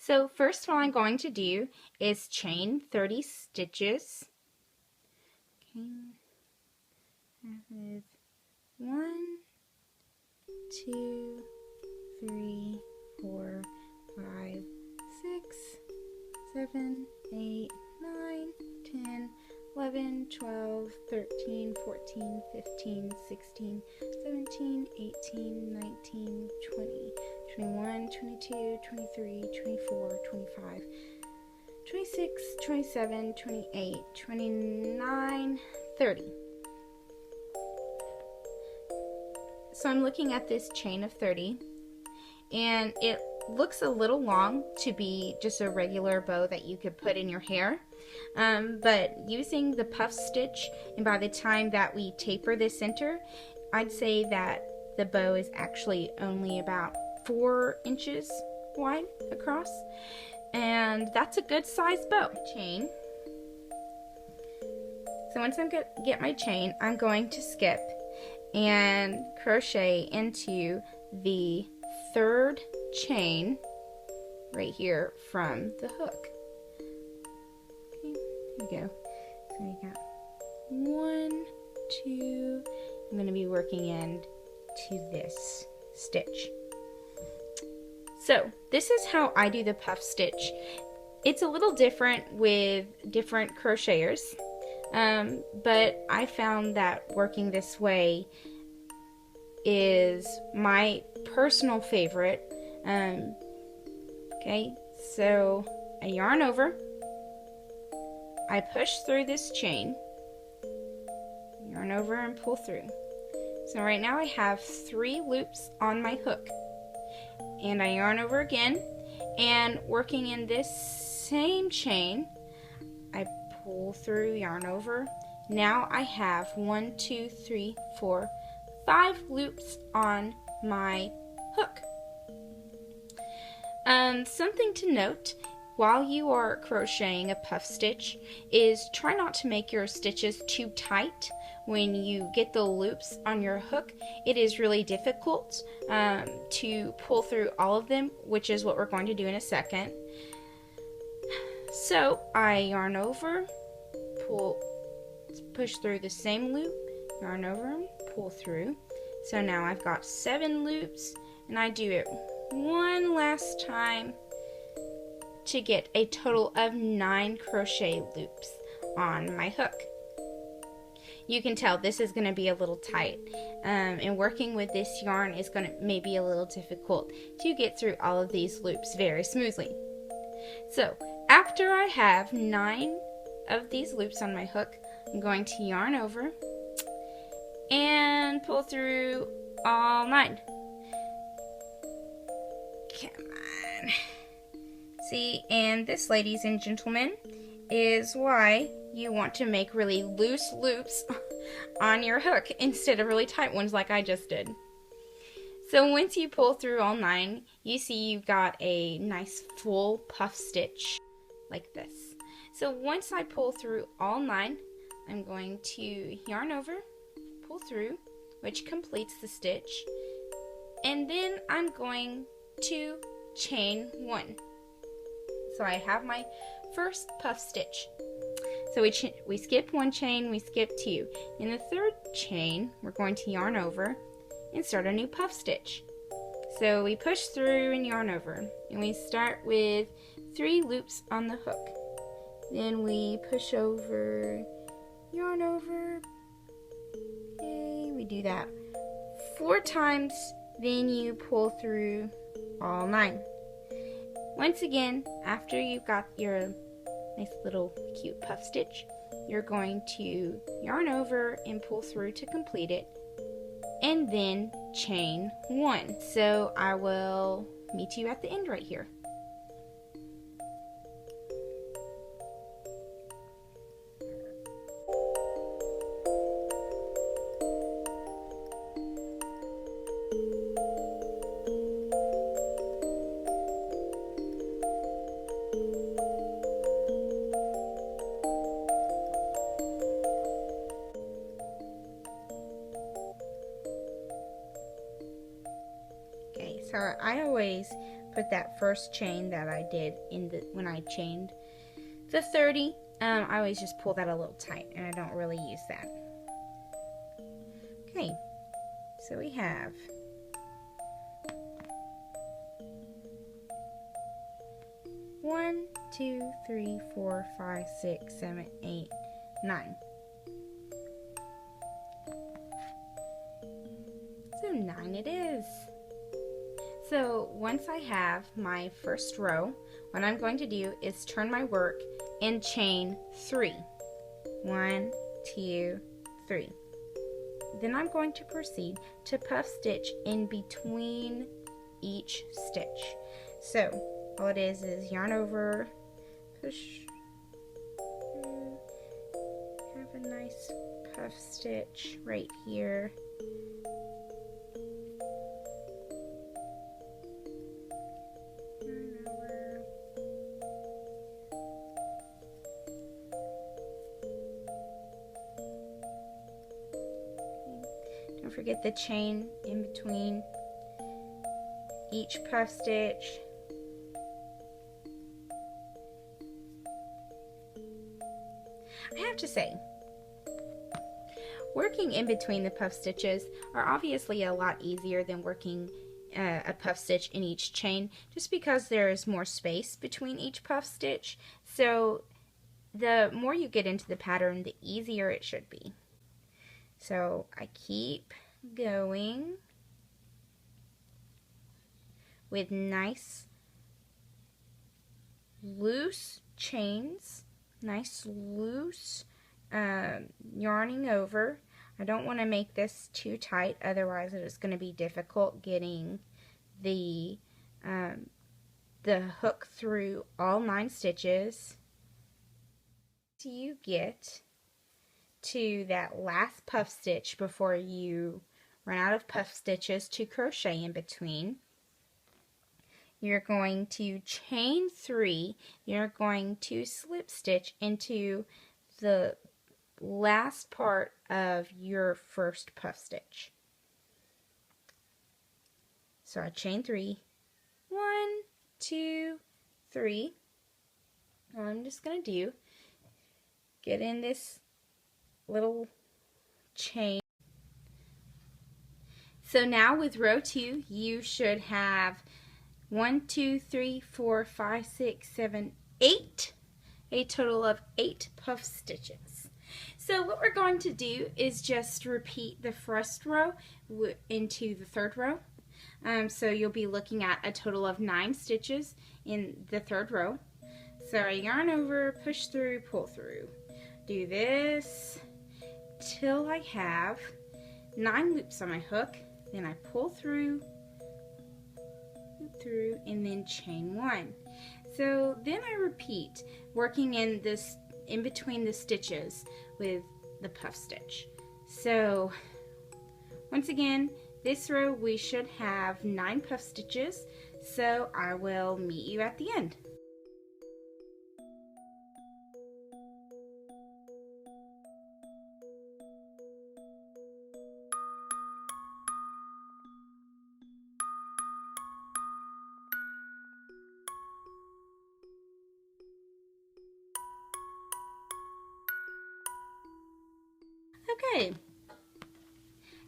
So first what I'm going to do is chain 30 stitches. Okay. With 1, 2, 3, 4, 5, 6, 7, 8, 9, 10, 11, 12, 13, 14, 15, 16, 17, 18, 19, 20, 21, 22, 23, 24, 25, 26, 27, 28, 29, 30. So I'm looking at this chain of 30, and it looks a little long to be just a regular bow that you could put in your hair. But using the puff stitch, and by the time that we taper the center, I'd say that the bow is actually only about 4 inches wide across, and that's a good size bow. Chain. So once I get my chain, I'm going to skip and crochet into the 3rd chain right here from the hook. Okay, here we go. So we got 1, 2. I'm going to be working into this stitch. So this is how I do the puff stitch. It's a little different with different crocheters, but I found that working this way is my personal favorite. Okay, so I yarn over, I push through this chain, yarn over and pull through. So right now I have 3 loops on my hook, and I yarn over again, and working in this same chain, I pull through, yarn over. Now I have 1, 2, 3, 4, 5 loops on my hook. Something to note while you are crocheting a puff stitch is try not to make your stitches too tight. When you get the loops on your hook, it is really difficult to pull through all of them, which is what we're going to do in a second. So I yarn over, push through the same loop, yarn over and pull through. So now I've got 7 loops, and I do it one last time to get a total of 9 crochet loops on my hook. You can tell this is going to be a little tight, and working with this yarn is going to maybe a little difficult to get through all of these loops very smoothly. So after I have 9 of these loops on my hook, I'm going to yarn over and pull through all 9. Come on. See, and this, ladies and gentlemen, is why you want to make really loose loops on your hook instead of really tight ones like I just did. So once you pull through all 9, you see you've got a nice full puff stitch like this. So once I pull through all 9, I'm going to yarn over, pull through, which completes the stitch, and then I'm going to chain 1. So I have my first puff stitch. So we skip 1 chain, we skip 2. In the 3rd chain, we're going to yarn over and start a new puff stitch. So we push through and yarn over, and we start with 3 loops on the hook. Then we push over, yarn over. Okay, we do that 4 times, then you pull through all 9. Once again, after you've got your nice little cute puff stitch, you're going to yarn over and pull through to complete it, and then chain 1. So I will meet you at the end right here. So I always put that first chain that I did in when I chained the 30, I always just pull that a little tight, and I don't really use that. Okay, so we have 1, 2, 3, 4, 5, 6, 7, 8, 9. So 9 it is. So once I have my first row, what I'm going to do is turn my work and chain 3. 1, 2, 3. Then I'm going to proceed to puff stitch in between each stitch. So all it is yarn over, push through, have a nice puff stitch right here. Yarn over. Okay. Don't forget the chain in between each puff stitch. I have to say, working in between the puff stitches are obviously a lot easier than working a puff stitch in each chain, just because there is more space between each puff stitch. So the more you get into the pattern, the easier it should be. So I keep going with nice loose chains. Nice loose yarning over. I don't want to make this too tight, otherwise it is going to be difficult getting the hook through all 9 stitches. So you get to that last puff stitch before you run out of puff stitches to crochet in between. You're going to chain 3, you're going to slip stitch into the last part of your first puff stitch. So I chain 3, 1, 2, 3. All I'm just going to do, get in this little chain. So now with row 2, you should have 1, 2, 3, 4, 5, 6, 7, 8. A total of 8 puff stitches. So what we're going to do is just repeat the first row into the third row. So you'll be looking at a total of 9 stitches in the third row. So I yarn over, push through, pull through. Do this till I have 9 loops on my hook. Then I pull through, and then chain 1. So then I repeat, working in between the stitches with the puff stitch. So once again, this row we should have 9 puff stitches, so I will meet you at the end. Okay,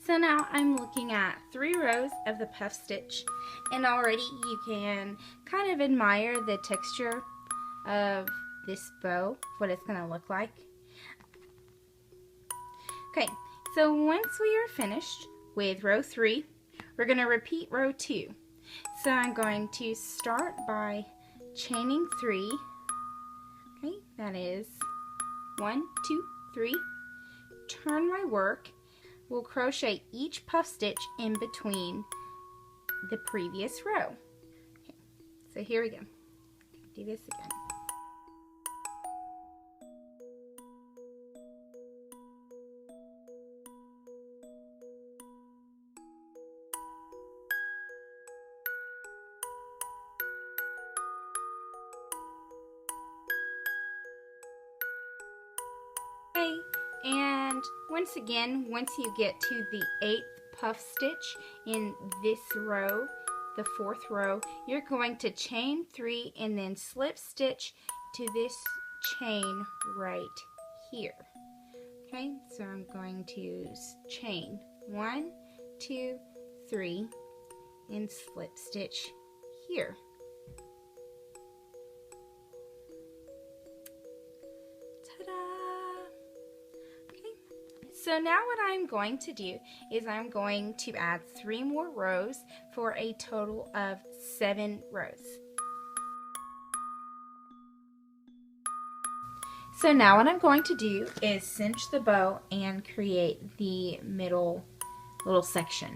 so now I'm looking at 3 rows of the puff stitch, and already you can kind of admire the texture of this bow, what it's going to look like. Okay, so once we are finished with row 3, we're going to repeat row 2. So I'm going to start by chaining 3. Okay, that is 1, 2, 3. Turn my work. We'll crochet each puff stitch in between the previous row. Okay, so here we go. Do this again. Okay, and once again, once you get to the 8th puff stitch in this row, the 4th row, you're going to chain 3 and then slip stitch to this chain right here. Okay, so I'm going to chain 1, 2, 3 and slip stitch here. So now what I'm going to do is I'm going to add 3 more rows for a total of 7 rows. So now what I'm going to do is cinch the bow and create the middle little section.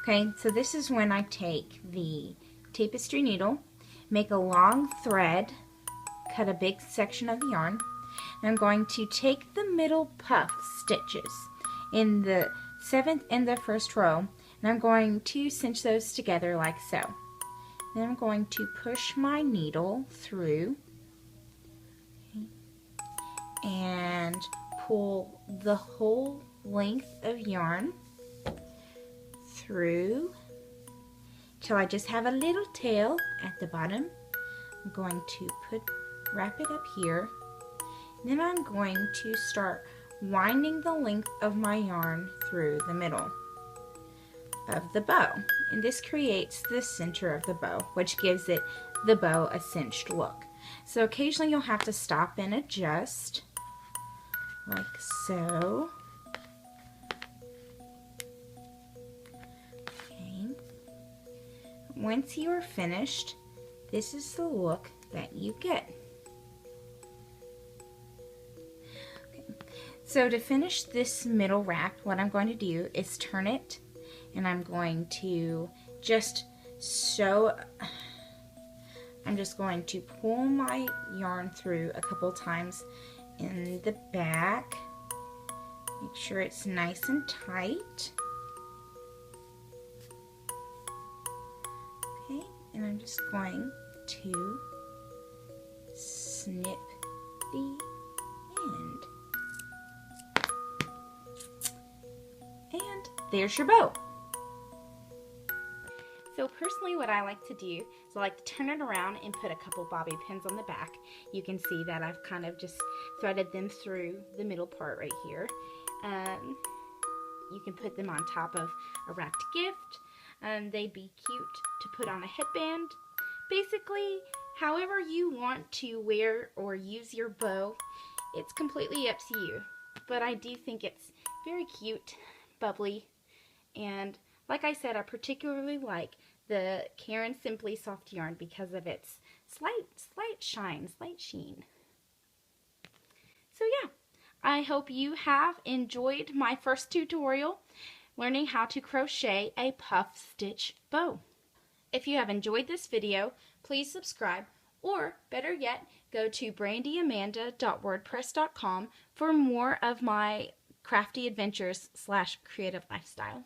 Okay, so this is when I take the tapestry needle, make a long thread, cut a big section of the yarn, and I'm going to take the middle puff stitches in the 7th and the 1st row, and I'm going to cinch those together like so. Then I'm going to push my needle through, okay, and pull the whole length of yarn through till I just have a little tail at the bottom. I'm going to wrap it up here. Then I'm going to start winding the length of my yarn through the middle of the bow. And this creates the center of the bow, which gives it the bow a cinched look. So occasionally you'll have to stop and adjust, like so. Okay. Once you are finished, this is the look that you get. So to finish this middle wrap, what I'm going to do is turn it, and I'm going to just I'm just going to pull my yarn through a couple times in the back. Make sure it's nice and tight. Okay, and I'm just going to snip the end. And there's your bow. So personally what I like to do is I like to turn it around and put a couple bobby pins on the back. You can see that I've kind of just threaded them through the middle part right here. You can put them on top of a wrapped gift. They'd be cute to put on a headband. Basically, however you want to wear or use your bow, it's completely up to you. But I do think it's very cute, bubbly, and like I said, I particularly like the Caron Simply Soft yarn because of its slight shine, slight sheen. So yeah, I hope you have enjoyed my first tutorial learning how to crochet a puff stitch bow. If you have enjoyed this video, please subscribe, or better yet, go to brandyamanda.wordpress.com for more of my crafty adventures / creative lifestyle.